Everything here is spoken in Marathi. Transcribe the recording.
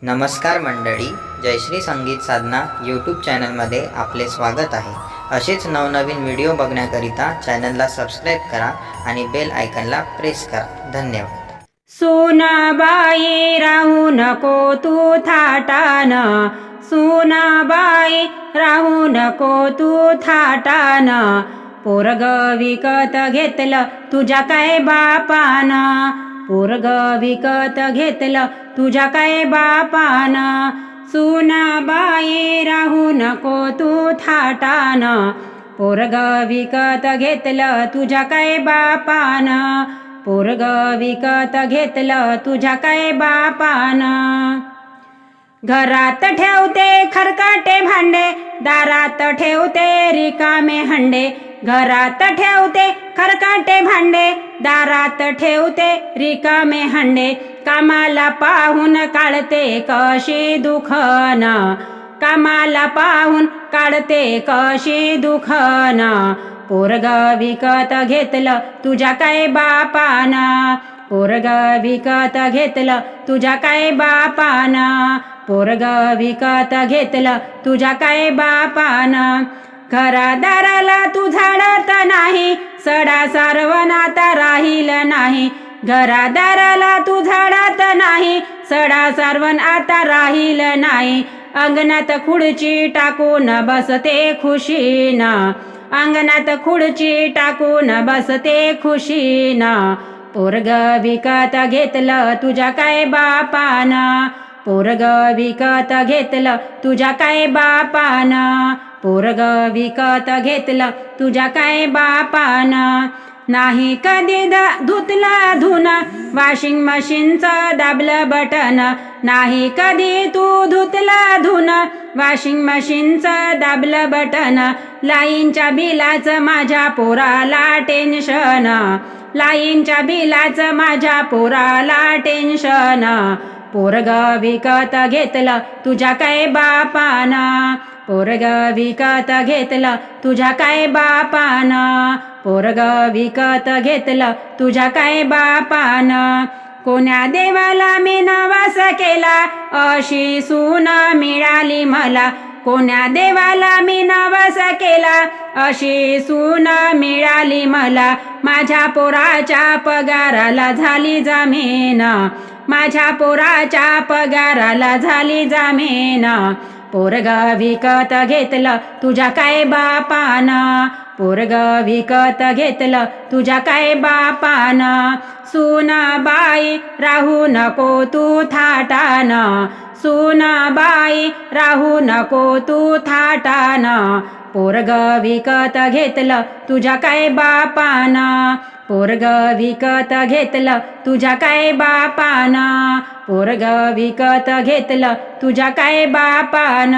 नमस्कार मंडळी, जयश्री संगीत साधना यूट्यूब चॅनलमध्ये आपले स्वागत आहे। असेच नवनवीन व्हिडिओ बघण्याकरिता चॅनलला सबस्क्राईब करा आणि बेल आयकॉनला प्रेस करा। धन्यवाद। सुनाबाई राहू नको तू थाटान, सुनाबाई राहू नको तू थाटान, पोरग विकत घेतलं तुझ्या काय बापान, पोरग विकत घेतलं तुझ्या काय बापान, सुनाबाई राहू नको तू थाटान, पोरग विकत घेतलं तुझ्या काय बापान, पोरग विकत घेतलं तुझ्या काय बापान, घरात ठेवते खरकाटे भांडे, दारात ठेवते रिकामे हंडे, घरात ठेवते खरकाटे भांडे, दारात ठेवते रिकामे हंडे, कामाला पाहून काढते कशी दुखन, कामाला पाहून काढते कशी दुखन, पोरग विकत घेतलं तुझ्या काय बापान, पोरग विकत घेतलं तुझ्या काय बापान, पोरग विकत घेतलं तुझ्या काय बापान, घरादाराला तू झाडत नाही, सडा सारवण आता राहील नाही, घरादाराला तू झाडत नाही, सडा सारवण आता राहील नाही, अंगणात खुर्ची टाकून बसते खुशीन, अंगणात खुर्ची टाकून बसते खुशीन, पोरग विकत घेतलं तुझ्या काय बापान, पोरग विकत घेतलं तुझ्या काय बापान, पोरग विकत घेतलं तुझ्या काय बापान, नाही कधी धुतला धुन वॉशिंग मशीनचं दाबलं बटन, नाही कधी तू धुतला धुन वॉशिंग मशीनचं दाबलं बटन, लाईनच्या बिलाचं माझ्या पोराला टेन्शन, लाईनच्या बिलाचं माझ्या पोराला टेन्शन, पोरग विकत घेतलं तुझ्या काय बापान, पोरग विकत घेतलं तुझ्या काय बापान, पोरग विकत घेतलं तुझ्या काय बापान, कोण्या देवाला मी नवस केला अशी सून मिळाली मला, कोण्या देवाला मी नवस केला अशी सून मिळाली मला, माझ्या पोराच्या पगाराला झाली जमीन, माझ्या पोराच्या पगाराला झाली जमीन, पोरग विकत घेतलं तुझ्या काय बापान, पोरग विकत घेतलं तुझ्या काय बापान, सुनाबाई राहू नको तू थाटान, सुनाबाई राहू नको तू थाटान, पोरग विकत घेतलं तुझ्या काय बापान, पोरग विकत घेतलं तुझ्या काय बापान, पोरग विकत घेतलं तुझ्या काय बापान।